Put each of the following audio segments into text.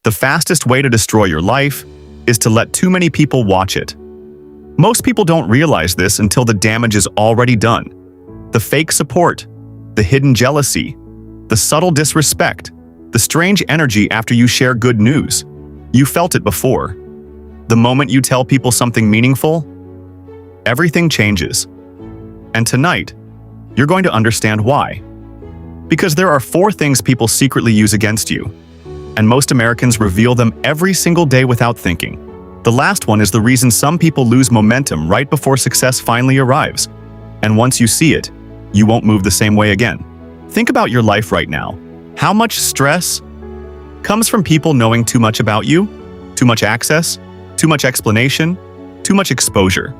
The fastest way to destroy your life is to let too many people watch it. Most people don't realize this until the damage is already done. The fake support, the hidden jealousy, the subtle disrespect, the strange energy after you share good news. You felt it before. The moment you tell people something meaningful, everything changes. And tonight, you're going to understand why. Because there are 4 things people secretly use against you, and most Americans reveal them every single day without thinking. The last one is the reason some people lose momentum right before success finally arrives. And once you see it, you won't move the same way again. Think about your life right now. How much stress comes from people knowing too much about you? Too much access? Too much explanation? Too much exposure?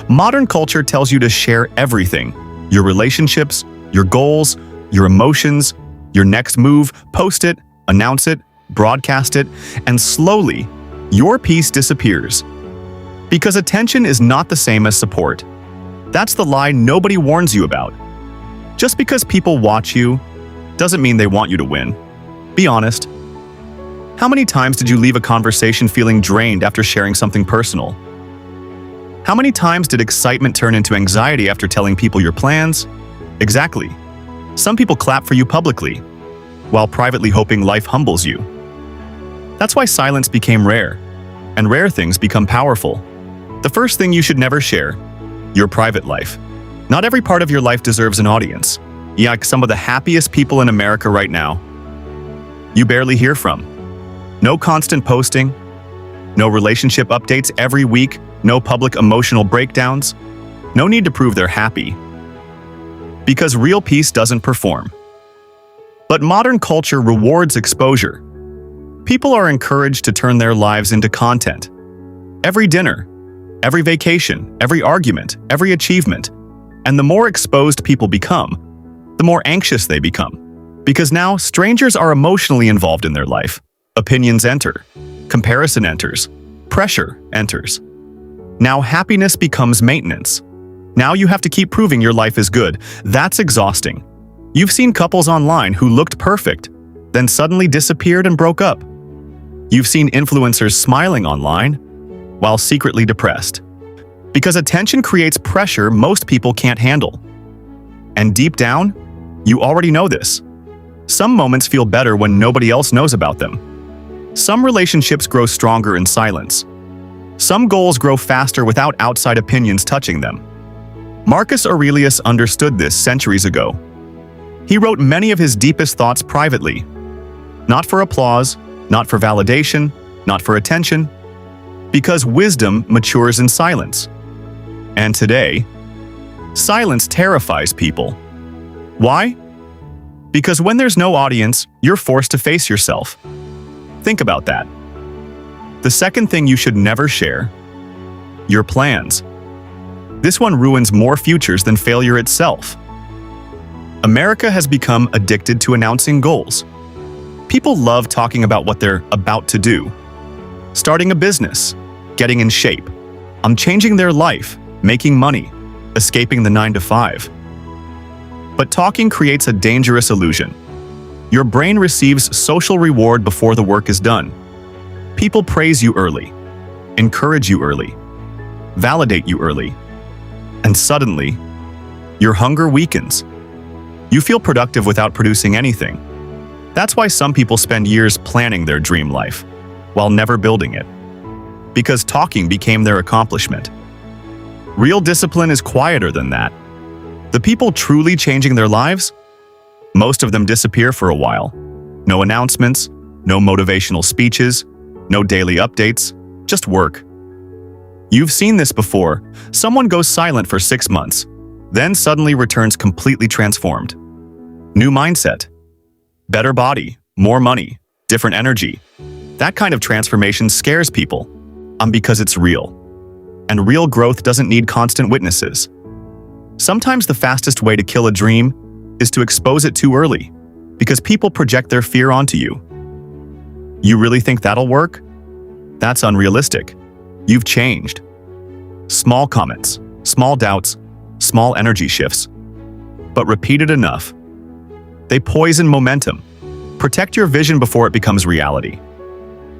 Modern culture tells you to share everything. Your relationships, your goals, your emotions, your next move, post it, announce it, broadcast it, and slowly, your peace disappears. Because attention is not the same as support. That's the lie nobody warns you about. Just because people watch you doesn't mean they want you to win. Be honest. How many times did you leave a conversation feeling drained after sharing something personal? How many times did excitement turn into anxiety after telling people your plans? Exactly. Some people clap for you publicly, while privately hoping life humbles you. That's why silence became rare, and rare things become powerful. The first thing you should never share: your private life. Not every part of your life deserves an audience. Like some of the happiest people in America right now, you barely hear from. No constant posting, no relationship updates every week, no public emotional breakdowns. No need to prove they're happy. Because real peace doesn't perform. But modern culture rewards exposure. People are encouraged to turn their lives into content. Every dinner, every vacation, every argument, every achievement. And the more exposed people become, the more anxious they become. Because now strangers are emotionally involved in their life. Opinions enter, comparison enters, pressure enters. Now happiness becomes maintenance. Now you have to keep proving your life is good. That's exhausting. You've seen couples online who looked perfect, then suddenly disappeared and broke up. You've seen influencers smiling online while secretly depressed. Because attention creates pressure most people can't handle. And deep down, you already know this. Some moments feel better when nobody else knows about them. Some relationships grow stronger in silence. Some goals grow faster without outside opinions touching them. Marcus Aurelius understood this centuries ago. He wrote many of his deepest thoughts privately. Not for applause, not for validation, not for attention. Because wisdom matures in silence. And today, silence terrifies people. Why? Because when there's no audience, you're forced to face yourself. Think about that. The second thing you should never share: your plans. This one ruins more futures than failure itself. America has become addicted to announcing goals. People love talking about what they're about to do. Starting a business, getting in shape, changing their life, making money, escaping the 9-to-5. But talking creates a dangerous illusion. Your brain receives social reward before the work is done. People praise you early, encourage you early, validate you early, and suddenly, your hunger weakens. You feel productive without producing anything. That's why some people spend years planning their dream life, while never building it. Because talking became their accomplishment. Real discipline is quieter than that. The people truly changing their lives, most of them disappear for a while. No announcements, no motivational speeches, no daily updates, just work. You've seen this before. Someone goes silent for 6 months, then suddenly returns completely transformed. New mindset, better body, more money, different energy. That kind of transformation scares people, because it's real. And real growth doesn't need constant witnesses. Sometimes the fastest way to kill a dream is to expose it too early, because people project their fear onto you. You really think that'll work? That's unrealistic. You've changed. Small comments, small doubts, small energy shifts. But repeated enough, they poison momentum. Protect your vision before it becomes reality.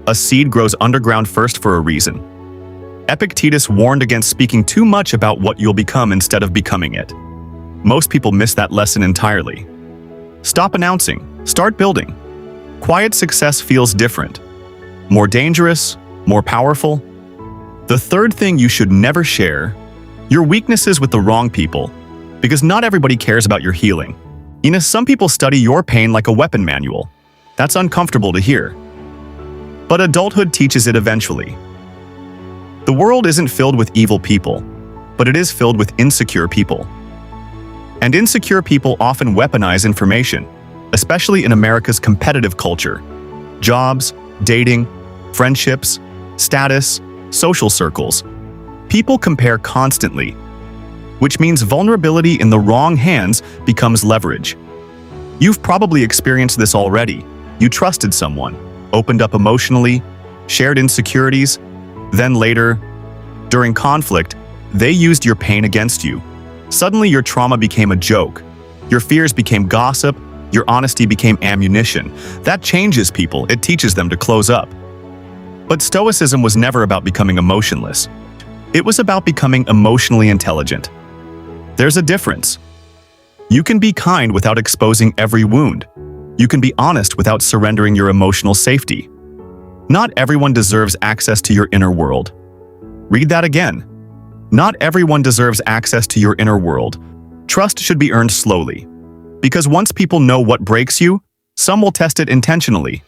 A seed grows underground first for a reason. Epictetus warned against speaking too much about what you'll become instead of becoming it. Most people miss that lesson entirely. Stop announcing, start building. Quiet success feels different. More dangerous, more powerful. The third thing you should never share: your weaknesses with the wrong people, because not everybody cares about your healing. Some people study your pain like a weapon manual. That's uncomfortable to hear. But adulthood teaches it eventually. The world isn't filled with evil people, but it is filled with insecure people. And insecure people often weaponize information, especially in America's competitive culture. Jobs, dating, friendships, status, social circles. People compare constantly, which means vulnerability in the wrong hands becomes leverage. You've probably experienced this already. You trusted someone, opened up emotionally, shared insecurities, then later, during conflict, they used your pain against you. Suddenly your trauma became a joke. Your fears became gossip. Your honesty became ammunition. That changes people. It teaches them to close up. But Stoicism was never about becoming emotionless. It was about becoming emotionally intelligent. There's a difference. You can be kind without exposing every wound. You can be honest without surrendering your emotional safety. Not everyone deserves access to your inner world. Read that again. Not everyone deserves access to your inner world. Trust should be earned slowly. Because once people know what breaks you, some will test it intentionally.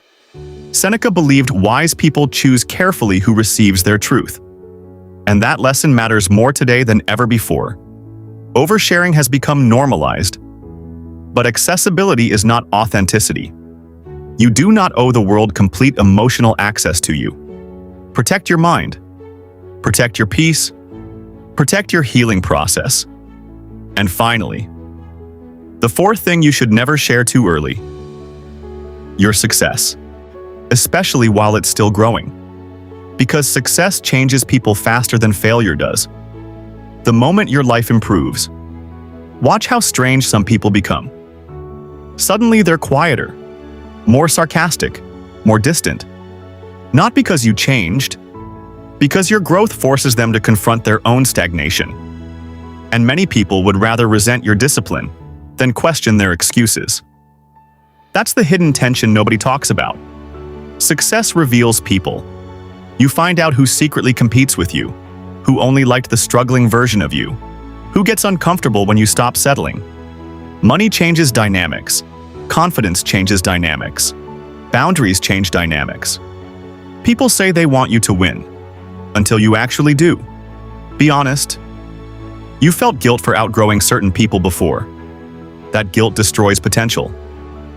Seneca believed wise people choose carefully who receives their truth. And that lesson matters more today than ever before. Oversharing has become normalized. But accessibility is not authenticity. You do not owe the world complete emotional access to you. Protect your mind. Protect your peace. Protect your healing process. And finally, the fourth thing you should never share too early: your success, especially while it's still growing. Because success changes people faster than failure does. The moment your life improves, watch how strange some people become. Suddenly they're quieter, more sarcastic, more distant. Not because you changed, because your growth forces them to confront their own stagnation. And many people would rather resent your discipline than question their excuses. That's the hidden tension nobody talks about. Success reveals people. You find out who secretly competes with you, who only liked the struggling version of you, who gets uncomfortable when you stop settling. Money changes dynamics. Confidence changes dynamics. Boundaries change dynamics. People say they want you to win, until you actually do. Be honest. You felt guilt for outgrowing certain people before. That guilt destroys potential.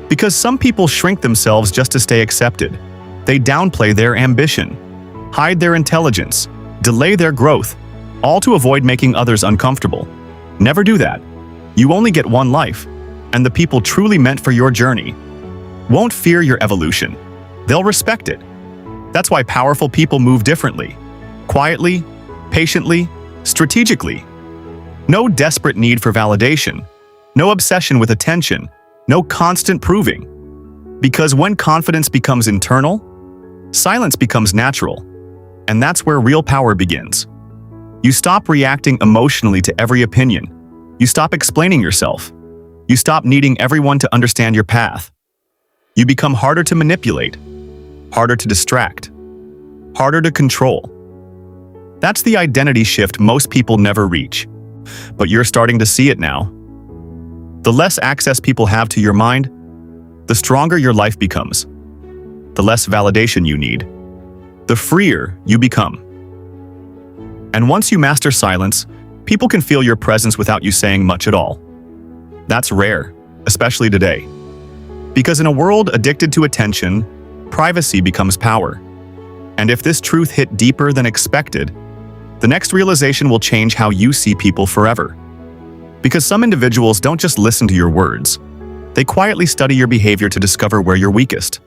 Because some people shrink themselves just to stay accepted. They downplay their ambition, hide their intelligence, delay their growth, all to avoid making others uncomfortable. Never do that. You only get one life, and the people truly meant for your journey won't fear your evolution. They'll respect it. That's why powerful people move differently. Quietly, patiently, strategically. No desperate need for validation. No obsession with attention. No constant proving. Because when confidence becomes internal, silence becomes natural. And that's where real power begins. You stop reacting emotionally to every opinion. You stop explaining yourself. You stop needing everyone to understand your path. You become harder to manipulate, harder to distract, harder to control. That's the identity shift most people never reach. But you're starting to see it now. The less access people have to your mind, the stronger your life becomes. The less validation you need, the freer you become. And once you master silence, people can feel your presence without you saying much at all. That's rare, especially today. Because in a world addicted to attention, privacy becomes power. And if this truth hit deeper than expected, the next realization will change how you see people forever. Because some individuals don't just listen to your words, they quietly study your behavior to discover where you're weakest.